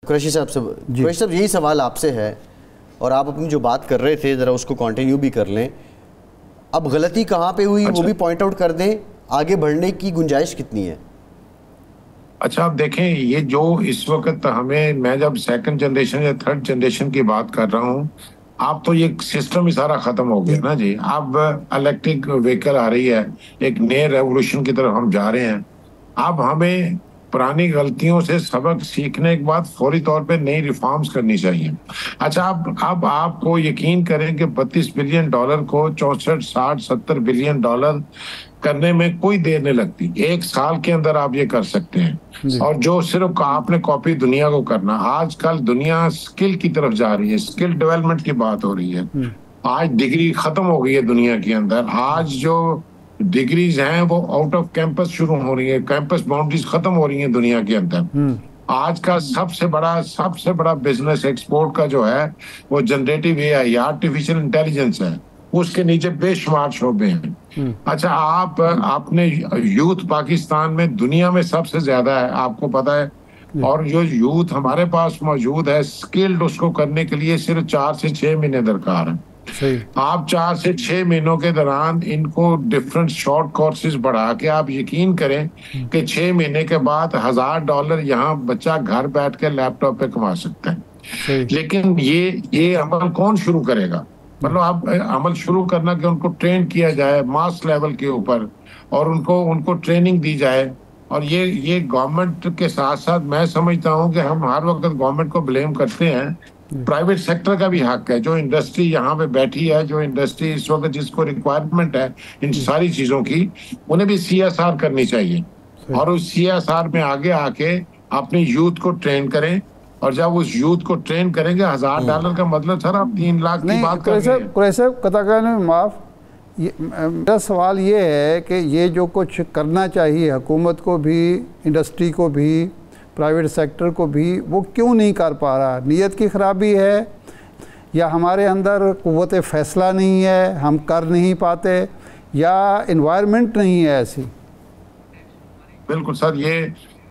قریشی صاحب سے قریشی صاحب یہی سوال آپ سے ہے، اور آپ اپنی جو بات کر رہے تھے ذرا اس کو کنٹینیو بھی کر لیں. اب غلطی کہاں پہ ہوئی وہ بھی پوائنٹ آؤٹ کر دیں، آگے بڑھنے کی گنجائش کتنی ہے؟ اچھا آپ دیکھیں، یہ جو اس وقت میں جب سیکنڈ جنریشن یا تھرڈ جنریشن کی بات کر رہا ہوں، اب تو یہ سسٹم ہی سارا ختم ہو گیا نا جی. اب الیکٹرک وہیکل آ رہی ہے، ایک نئے ریولوشن کی طرف ہم جا رہے ہیں. اب ہمیں پرانی غلطیوں سے سبق سیکھنے کے بعد فوری طور پہ نئی ریفارمز کرنی چاہیے. اچھا اب آپ کو یقین کریں کہ $32 بلین کو 64 60 70 بلین ڈالر کرنے میں کوئی دیر نہیں لگتی. 1 سال کے اندر آپ یہ کر سکتے ہیں. اور جو صرف آپ نے کاپی دنیا کو کرنا. آج کل دنیا سکل کی طرف جا رہی ہے، سکل ڈیولپمنٹ کی بات ہو رہی ہے. آج ڈگری ختم ہو گئی ہے دنیا کے اندر. آج جو ڈگریز ہیں وہ آؤٹ آف کیمپس شروع ہو رہی ہے، کیمپس باؤنڈریز ختم ہو رہی ہیں دنیا کے اندر. آج کا سب سے بڑا بزنس ایکسپورٹ کا جو ہے وہ جنریٹو اے آئی، آرٹیفیشل انٹیلیجنس ہے. اس کے نیچے بے شمار شعبے ہیں. اچھا آپ نے یوتھ پاکستان میں دنیا میں سب سے زیادہ ہے، آپ کو پتا ہے. اور جو یوتھ ہمارے پاس موجود ہے اسکلڈ، اس کو کرنے کے لیے صرف 4 سے 6 مہینے درکار ہیں. آپ 4 سے 6 مہینوں کے دوران ان کو ڈفرنٹ شارٹ کورسز بڑھا کے آپ یقین کریں کہ 6 مہینے کے بعد $1000 یہاں بچہ گھر بیٹھ کے لیپ ٹاپ پہ کما سکتا ہے. لیکن یہ عمل کون شروع کرے گا؟ مطلب آپ عمل شروع کرنا کہ ان کو ٹرین کیا جائے ماس لیول کے اوپر، اور ان کو ٹریننگ دی جائے. اور یہ گورنمنٹ کے ساتھ ساتھ میں سمجھتا ہوں کہ ہم ہر وقت گورنمنٹ کو بلیم کرتے ہیں. پرائیویٹ سیکٹر کا بھی حق ہے. جو انڈسٹری یہاں پہ بیٹھی ہے، جو انڈسٹری اس وقت جس کو ریکوائرمنٹ ہے ان ساری چیزوں کی، انہیں بھی CSR کرنی چاہیے. اور اس CSR میں آگے آ کے اپنی یوتھ کو ٹرین کریں. اور جب اس یوتھ کو ٹرین کریں گے، $1000 کا مطلب سر آپ 3 لاکھ کی بات کر رہے ہیں. قریشی صاحب قطع کرنے میں معاف، میرا سوال یہ ہے کہ یہ جو کچھ کرنا چاہیے حکومت کو بھی، انڈسٹری کو بھی، پرائیویٹ سیکٹر کو بھی، وہ کیوں نہیں کر پا رہا؟ نیت کی خرابی ہے، یا ہمارے اندر قوت فیصلہ نہیں ہے، ہم کر نہیں پاتے، یا انوائرمنٹ نہیں ہے ایسی؟ بالکل سر، یہ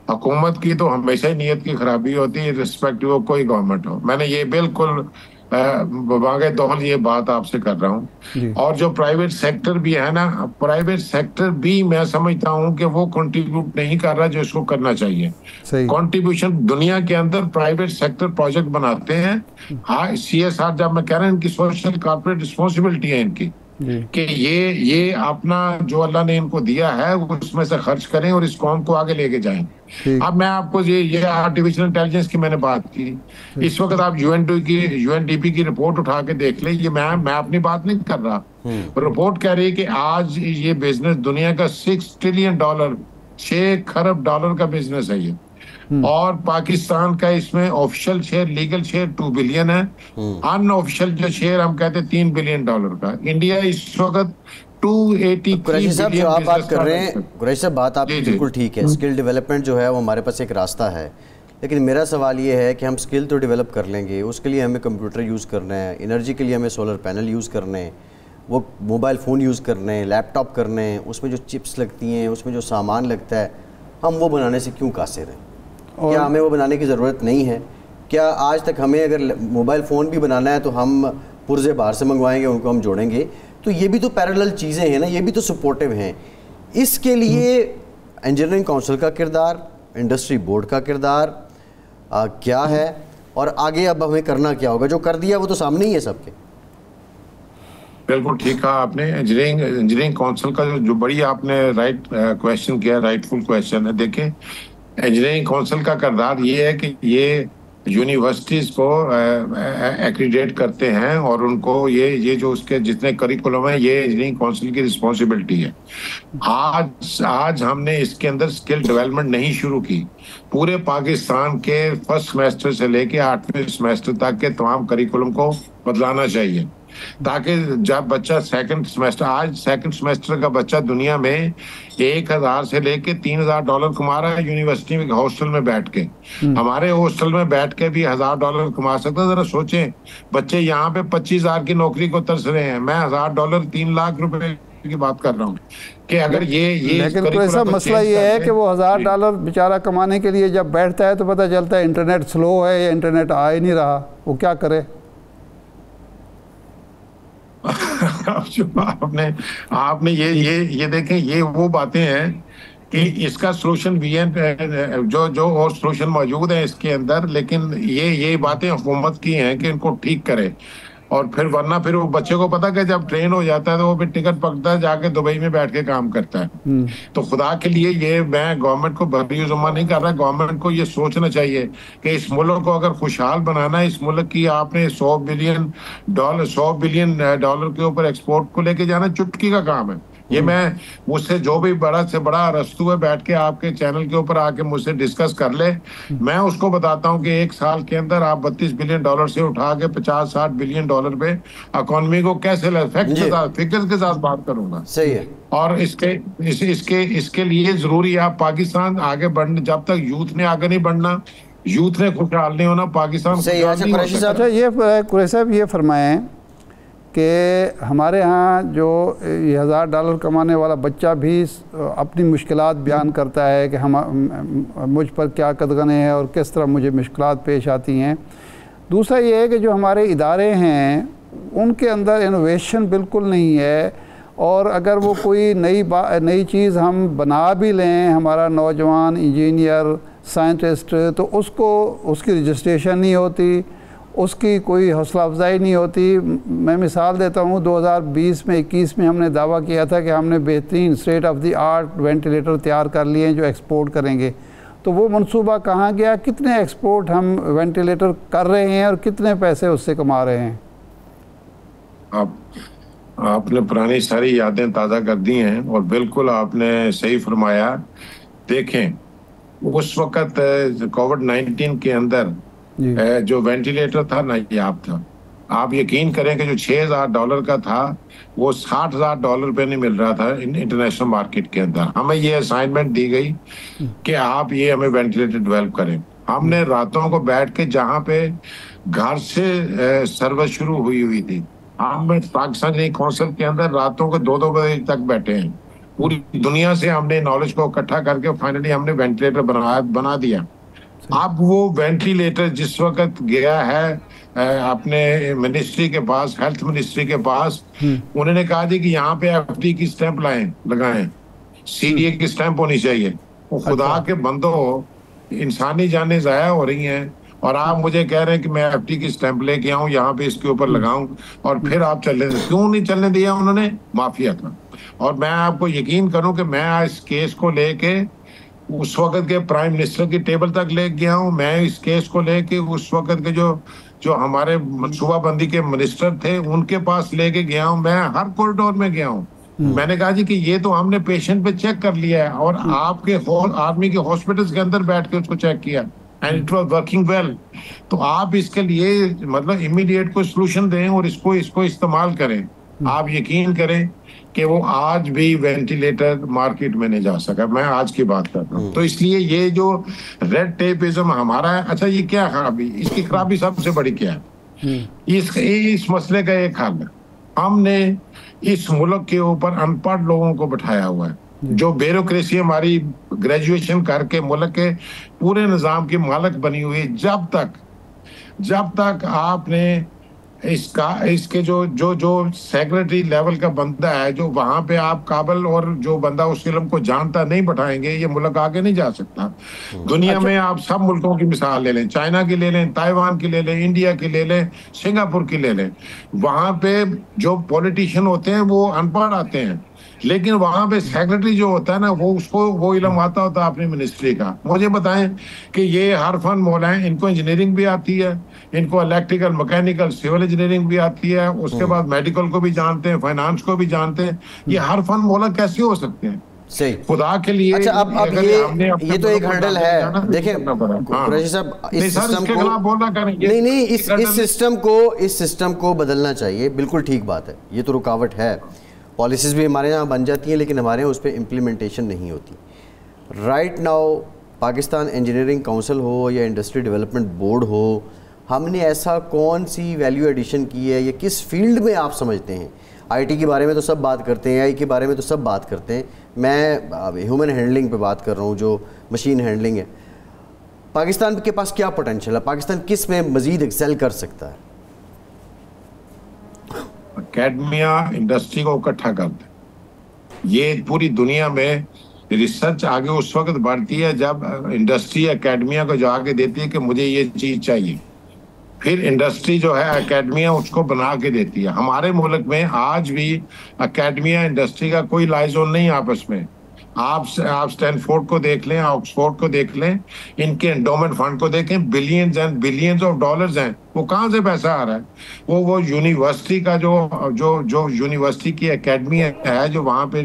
حکومت کی تو ہمیشہ ہی نیت کی خرابی ہوتی ہے، رسپیکٹو کوئی گورنمنٹ ہو. میں نے یہ بالکل باغے دخل یہ بات آپ سے کر رہا ہوں. اور جو پرائیویٹ سیکٹر بھی ہے نا، پرائیویٹ سیکٹر بھی میں سمجھتا ہوں کہ وہ کنٹریبیوٹ نہیں کر رہا جو اس کو کرنا چاہیے. کنٹریبیوشن دنیا کے اندر پرائیویٹ سیکٹر پروجیکٹ بناتے ہیں. ہاں CSR جب میں کہہ رہا ہوں ان کی سوشل کارپوریٹ رسپانسبلٹی ہے ان کی، کہ یہ اپنا جو اللہ نے ان کو دیا ہے اس میں سے خرچ کریں اور اس قوم کو آگے لے کے جائیں. اب میں آپ کو یہ آرٹیفیشل انٹیلیجنس کی میں نے بات کی. اس وقت آپ UNDP کی رپورٹ اٹھا کے دیکھ لیں. یہ میں اپنی بات نہیں کر رہا، رپورٹ کہہ رہی ہے کہ آج یہ بزنس دنیا کا $6 ٹریلین، $6 کھرب کا بزنس ہے یہ. اور پاکستان کا اس میں official share, legal share 2 billion ہے. ان آفیشل جو شیئر ہم کہتے ہیں $3 بلین کا. انڈیا اس وقت 283 قریشی صاحب جو آپ بات کر رہے ہیں، قریشی صاحب بات آپ بالکل ٹھیک ہے. اسکل ڈیولپمنٹ جو ہے وہ ہمارے پاس ایک راستہ ہے، لیکن میرا سوال یہ ہے کہ ہم اسکل تو ڈیولپ کر لیں گے، اس کے لیے ہمیں کمپیوٹر یوز کرنا ہے، انرجی کے لیے ہمیں سولر پینل یوز کرنے ہیں، وہ موبائل فون یوز کرنے ہیں، لیپ ٹاپ کرنے ہیں، اس میں جو چپس لگتی ہیں، اس میں جو سامان لگتا ہے، ہم وہ بنانے سے کیوں قاصر ہیں؟ کیا ہمیں وہ بنانے کی ضرورت نہیں ہے؟ کیا آج تک ہمیں اگر موبائل فون بھی بنانا ہے تو ہم پرزے باہر سے منگوائیں گے، ان کو ہم جوڑیں گے؟ تو یہ بھی تو پیرالل چیزیں ہیں نا، یہ بھی تو سپورٹیو ہیں. اس کے لیے انجینئرنگ کونسل کا کردار، انڈسٹری بورڈ کا کردار کیا ہے، اور آگے اب ہمیں کرنا کیا ہوگا؟ جو کر دیا وہ تو سامنے ہی ہے سب کے. بالکل ٹھیک کہا آپ نے. انجینئرنگ کونسل کا جو بڑی آپ نے رائٹ کویشچن کیا، رائٹ فل کویشچن ہے. دیکھیں انجینئرنگ کونسل کا کردار یہ ہے کہ یہ یونیورسٹیز کو ایکریڈیٹ کرتے ہیں، اور ان کو یہ جو اس کے جتنے کریکولم ہیں یہ انجینئرنگ کونسل کی رسپانسبلٹی ہے. آج ہم نے اس کے اندر اسکل ڈیولپمنٹ نہیں شروع کی. پورے پاکستان کے فرسٹ سیمیسٹر سے لے کے 8ویں سیمیسٹر تک کے تمام کریکولم کو بدلانا چاہیے، تاکہ جب بچہ سیکنڈ سیمیسٹر کا بچہ دنیا میں 1000 سے لے کے $3000 کما رہا ہے یونیورسٹی میں ہاسٹل میں بیٹھ کے. ہمارے ہاسٹل میں بیٹھ کے بھی $1000 کما سکتا ہے. ذرا سوچیں، بچے یہاں پہ 25,000 کی نوکری کو ترس رہے ہیں. میں $1000 3 لاکھ روپے کی بات کر رہا ہوں کہ اگر یہ لیکن کوئی ایسا مسئلہ یہ ہے کہ وہ $1000 بیچارہ کمانے کے لیے جب بیٹھتا ہے تو پتہ چلتا ہے انٹرنیٹ سلو ہے یا انٹرنیٹ آ ہی نہیں رہا، وہ کیا کرے؟ آپ نے یہ دیکھیں، یہ وہ باتیں ہیں کہ اس کا سلوشن بھی ہے، جو اور سلوشن موجود ہیں اس کے اندر، لیکن یہ باتیں حکومت کی ہیں کہ ان کو ٹھیک کرے. اور پھر ورنہ پھر وہ بچے کو پتا کہ جب ٹرین ہو جاتا ہے تو وہ پھر ٹکٹ پکڑتا ہے، جا کے دبئی میں بیٹھ کے کام کرتا ہے. تو خدا کے لیے یہ میں گورنمنٹ کو بھری ذمہ نہیں کر رہا، گورنمنٹ کو یہ سوچنا چاہیے کہ اس ملک کو اگر خوشحال بنانا ہے، اس ملک کی آپ نے $100 بلین کے اوپر ایکسپورٹ کو لے کے جانا چٹکی کا کام ہے. یہ میں مجھ سے جو بھی بڑا سے بڑا رستو ہے بیٹھ کے آپ کے چینل کے اوپر آ کے مجھ سے ڈسکس کر لے، میں اس کو بتاتا ہوں کہ 1 سال کے اندر آپ $32 بلین سے اٹھا کے $50-60 بلین پہ اکانومی کو کیسے فکر کے ساتھ بات کروں گا. صحیح ہے. اور اس کے لیے ضروری ہے پاکستان آگے بڑھنے، جب تک یوتھ نے آگے نہیں بڑھنا، یوتھ نے خوشحال نہیں ہونا، پاکستان خوشحال نہیں ہو سکتا. یہ قریشی صاحب یہ فرمائیں کہ ہمارے ہاں جو یہ $1000 کمانے والا بچہ بھی اپنی مشکلات بیان کرتا ہے کہ مجھ پر کیا قدغنیں ہیں اور کس طرح مجھے مشکلات پیش آتی ہیں. دوسرا یہ ہے کہ جو ہمارے ادارے ہیں ان کے اندر انوویشن بالکل نہیں ہے، اور اگر وہ کوئی نئی چیز ہم بنا بھی لیں، ہمارا نوجوان انجینئر سائنٹسٹ، تو اس کی رجسٹریشن نہیں ہوتی، اس کی کوئی حوصلہ افزائی نہیں ہوتی. میں مثال دیتا ہوں، 2020-21 میں ہم نے دعویٰ کیا تھا کہ ہم نے بہترین state of the art ventilator تیار کر لیے ہیں جو ایکسپورٹ کریں گے. تو وہ منصوبہ کہاں گیا؟ کتنے ایکسپورٹ ہم وینٹیلیٹر کر رہے ہیں اور کتنے پیسے اس سے کما رہے ہیں؟ آپ نے پرانی ساری یادیں تازہ کر دی ہیں، اور بالکل آپ نے صحیح فرمایا. دیکھیں اس وقت کووڈ-19 کے اندر جو وینٹیلیٹر تھا نایاب تھا. آپ یقین کریں کہ جو $6000 کا تھا وہ $60,000 پہ نہیں مل رہا تھا انٹرنیشنل مارکیٹ کے اندر. ہمیں یہ اسائنمنٹ دی گئی کہ آپ یہ ہمیں وینٹیلیٹر ڈیولپ کریں. ہم نے راتوں کو بیٹھ کے، جہاں پہ گھر سے سروس شروع ہوئی تھی، ہم پاکستانی کونسل کے اندر راتوں کو 2 بجے تک بیٹھے ہیں. پوری دنیا سے ہم نے نالج کو اکٹھا کر کے فائنلی ہم نے وینٹیلیٹر بنا دیا. اب وہ وینٹیلیٹر جس وقت گیا ہے اپنے منسٹری کے پاس، ہیلتھ منسٹری کے پاس، انہوں نے کہا جی کہ یہاں پہ FD کی سٹیمپ لگائیں، CDA کی سٹیمپ ہونی چاہیے. وہ خدا کے بندو، انسانی جانیں ضائع ہو رہی ہیں، اور آپ مجھے کہہ رہے ہیں کہ میں FD کی سٹیمپ لے کے آؤں یہاں پہ اس کے اوپر لگاؤں، اور پھر آپ چلنے دیں. کیوں نہیں چلنے دیا انہوں نے؟ مافیا تھا. اور میں آپ کو یقین کروں کہ میں اس کیس کو لے کے اس وقت کے پرائم منسٹر کی ٹیبل تک لے گیا ہوں. میں اس کیس کو لے کے اس وقت کے جو ہمارے منصوبہ بندی کے منسٹر تھے ان کے پاس لے کے گیا ہوں. میں ہر کوریڈور میں گیا ہوں. میں نے کہا جی کہ یہ تو ہم نے پیشنٹ پہ چیک کر لیا ہے، اور آپ کے آرمی کے ہاسپٹلس کے اندر بیٹھ کے اس کو چیک کیا، and it was working well. تو آپ اس کے لیے مطلب امیڈیٹ کوئی سلوشن دیں اور اس کو استعمال کریں. آپ یقین کریں کہ وہ آج بھی وینٹیلیٹر مارکیٹ میں نہیں جا سکا. میں آج کی بات کر رہا ہوں. تو اس لیے یہ جو ریڈ ٹیپزم ہمارا ہے، اچھا یہ کیا خرابی؟ اس کی خرابی سب سے بڑی کیا ہے؟ اس مسئلے کا ایک حل ہے. ہم نے اس ملک کے اوپر ان پڑھ لوگوں کو بٹھایا ہوا ہے، جو بیوروکریسی ہماری گریجویشن کر کے ملک کے پورے نظام کی مالک بنی ہوئی. جب تک آپ نے اس کے جو سیکرٹری لیول کا بندہ ہے، جو وہاں پہ آپ قابل اور جو بندہ اس علم کو جانتا نہیں بٹھائیں گے، یہ ملک آگے نہیں جا سکتا. دنیا میں آپ سب ملکوں کی مثال لے لیں، چائنا کی لے لیں، تائیوان کی لے لیں، انڈیا کی لے لیں، سنگاپور کی لے لیں. وہاں پہ جو پولیٹیشین ہوتے ہیں وہ ان پڑھ آتے ہیں، لیکن وہاں پہ سیکرٹری جو ہوتا ہے نا، وہ علم آتا ہوتا ہے اپنی منسٹری کا. مجھے بتائیں کہ یہ ہر فن مولا ہیں، ان کو انجینئرنگ بھی آتی ہے، ان کو الیکٹریکل، مکینیکل، سول انجینئرنگ بھی آتی ہے، اس کے بعد میڈیکل کو بھی جانتے ہیں، فائنانس کو بھی جانتے ہیں. یہ ہر فن مولا کیسے ہو سکتے ہیں؟ صحیح. خدا کے لیے. اچھا اب یہ تو ایک ہرڈل ہے. دیکھیں قریشی صاحب، اس سسٹم کو بدلنا چاہیے. بالکل ٹھیک بات ہے، یہ تو رکاوٹ ہے. پالیسیز بھی ہمارے یہاں بن جاتی ہیں لیکن ہمارے یہاں اس پہ امپلیمنٹیشن نہیں ہوتی. Right now Pakistan engineering council ہو یا انڈسٹری ڈیولپمنٹ بورڈ ہو، ہم نے ایسا کون سی ویلیو ایڈیشن کی ہے یا کس فیلڈ میں آپ سمجھتے ہیں آئی ٹی کے بارے میں تو سب بات کرتے ہیں, آئی کے بارے میں تو سب بات کرتے ہیں, میں ہیومن ہینڈلنگ پہ بات کر رہا ہوں, جو مشین ہینڈلنگ ہے. پاکستان کے پاس کیا پوٹینشیل ہے, پاکستان کس میں مزید ایکسیل کر سکتا ہے؟ اکیڈمیا انڈسٹری کو اکٹھا کر دیں. یہ پوری دنیا میں ریسرچ آگے اس وقت بڑھتی ہے جب انڈسٹری اکیڈمیا کو جو آگے دیتی ہے کہ مجھے یہ چیز چاہیے, پھر انڈسٹری جو ہے اکیڈمیا اس کو بنا کے دیتی ہے. ہمارے ملک میں آج بھی اکیڈمیا انڈسٹری کا کوئی لائزون نہیں آپس میں. آپ اسٹینفورڈ کو دیکھ لیں, آکسفورڈ کو دیکھ لیں, ان کے انڈومنٹ فنڈ کو دیکھیں, billions and billions of dollars ہیں. وہ کہاں سے پیسہ آ رہا ہے؟ وہ یونیورسٹی کا جو یونیورسٹی کی اکیڈمی ہے, جو وہاں پہ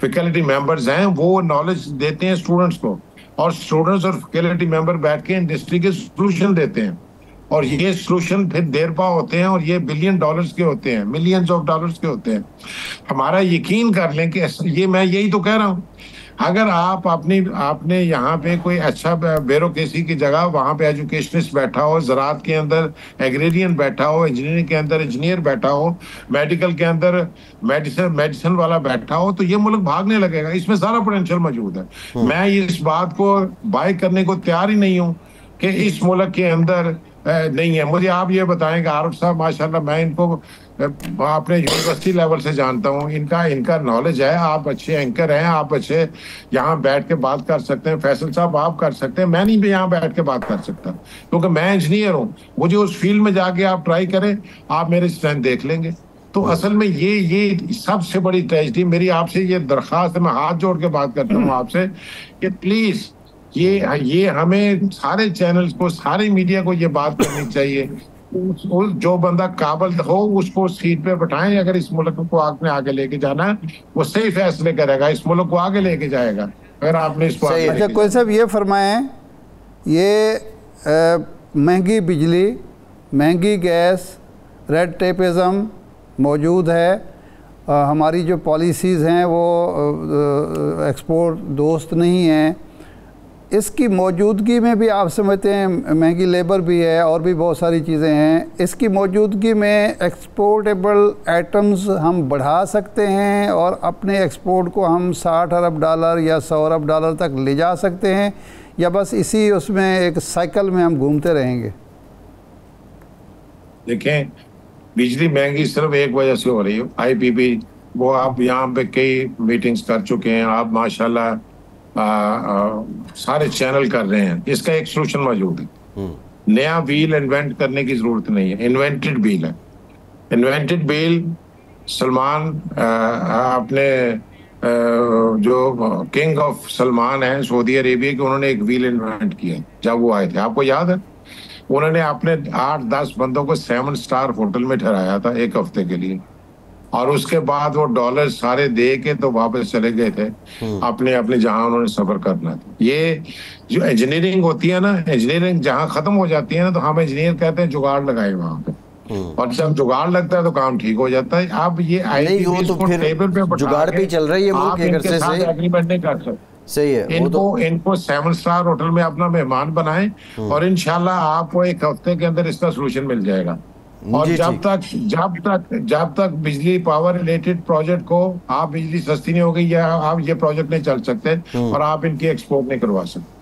فیکلٹی ممبرز ہیں, وہ نالج دیتے ہیں اسٹوڈنٹس کو, اور اسٹوڈنٹس اور فیکلٹی ممبر بیٹھ کے انڈسٹری کے سولوشن دیتے ہیں, اور یہ سولوشن پھر دیر پا ہوتے ہیں, اور یہ بلین ڈالرز کے ہوتے ہیں, ملینز آف ڈالرز کے ہوتے ہیں. ہمارا یقین کر لیں کہ یہ میں یہی تو کہہ رہا ہوں, اگر آپ نے یہاں پہ کوئی اچھا بیوروکریسی کی جگہ وہاں پہ ایجوکیشنسٹ بیٹھا ہو, زراعت کے اندر ایگریرین بیٹھا ہو, انجینئرنگ کے اندر انجینئر بیٹھا ہو, میڈیکل کے اندر میڈیسن والا بیٹھا ہو, تو یہ ملک بھاگنے لگے گا. اس میں سارا پوٹینشیل موجود ہے. میں اس بات کو بائی کرنے کو تیار ہی نہیں ہوں کہ اس ملک کے اندر نہیں ہے. مجھے آپ یہ بتائیں کہ عارف صاحب ماشاءاللہ میں ان کو اپنے یونیورسٹی لیول سے جانتا ہوں, ان کا نالج ہے, آپ اچھے اینکر ہیں, آپ اچھے یہاں بیٹھ کے بات کر سکتے ہیں. فیصل صاحب آپ کر سکتے ہیں, میں نہیں بھی یہاں بیٹھ کے بات کر سکتا کیونکہ میں انجینئر ہوں. مجھے اس فیلڈ میں جا کے آپ ٹرائی کریں, آپ میرے اسٹرینتھ دیکھ لیں گے. تو اصل میں یہ سب سے بڑی ٹریجڈی میری آپ سے یہ درخواست ہے, میں ہاتھ جوڑ کے بات کرتا ہوں آپ سے کہ پلیز یہ ہمیں سارے چینلز کو, سارے میڈیا کو یہ بات کرنی چاہیے. جو بندہ قابل ہو اس کو سیٹ پہ بٹھائیں. اگر اس ملک کو آپ نے آگے لے کے جانا ہے, وہ صحیح فیصلے کرے گا, اس ملک کو آگے لے کے جائے گا. اگر آپ نے اس کو اچھا کوئی صاحب یہ فرمائیں, یہ مہنگی بجلی, مہنگی گیس, ریڈ ٹیپزم موجود ہے, ہماری جو پالیسیز ہیں وہ ایکسپورٹ دوست نہیں ہیں, اس کی موجودگی میں بھی آپ سمجھتے ہیں مہنگی لیبر بھی ہے اور بھی بہت ساری چیزیں ہیں, اس کی موجودگی میں ایکسپورٹیبل آئٹمز ہم بڑھا سکتے ہیں اور اپنے ایکسپورٹ کو ہم $60 ارب یا $100 ارب تک لے جا سکتے ہیں, یا بس اسی اس میں ایک سائیکل میں ہم گھومتے رہیں گے؟ دیکھیں, بجلی مہنگی صرف ایک وجہ سے ہو رہی ہے, آئی پی پی. وہ آپ یہاں پہ کئی میٹنگز کر چکے ہیں, آپ ماشاءاللہ سارے چینل کر رہے ہیں. اس کا ایک سولوشن موجود ہے. نیا ویل انوینٹ کرنے کی ضرورت نہیں ہے, انوینٹڈ ویل ہے. انوینٹڈ ویل سلمان اپنے جو کنگ آف سلمان ہیں سعودی عربیہ کے, انہوں نے ایک ویل انوینٹ کیا جب وہ آئے تھے, آپ کو یاد ہے؟ انہوں نے اپنے 8-10 بندوں کو 7 اسٹار ہوٹل میں ٹھہرایا تھا ایک ہفتے کے لیے, اور اس کے بعد وہ ڈالر سارے دے کے تو واپس چلے گئے تھے اپنے جہاں انہوں نے سفر کرنا تھا. یہ جو انجینئرنگ ہوتی ہے نا, انجینئرنگ جہاں ختم ہو جاتی ہے نا, تو ہم انجینئر کہتے ہیں جگاڑ لگائے وہاں پہ, اور جب جگاڑ لگتا ہے تو کام ٹھیک ہو جاتا ہے. اب یہ آئی ٹیبل پہ جگاڑ بھی چل رہا ہے, یہ ملک ایک عرصے سے ایگریمنٹ نہیں کر سکتے. صحیح ہے, ان کو 7 اسٹار ہوٹل میں اپنا مہمان بنائیں, اور انشاءاللہ آپ کو ایک ہفتے کے اندر اس کا سولوشن مل جائے گا. اور جب تک بجلی پاور ریلیٹڈ پروجیکٹ کو آپ بجلی سستی نہیں ہوگی, یا آپ یہ پروجیکٹ نہیں چل سکتے, اور آپ ان کی ایکسپورٹ نہیں کروا سکتے.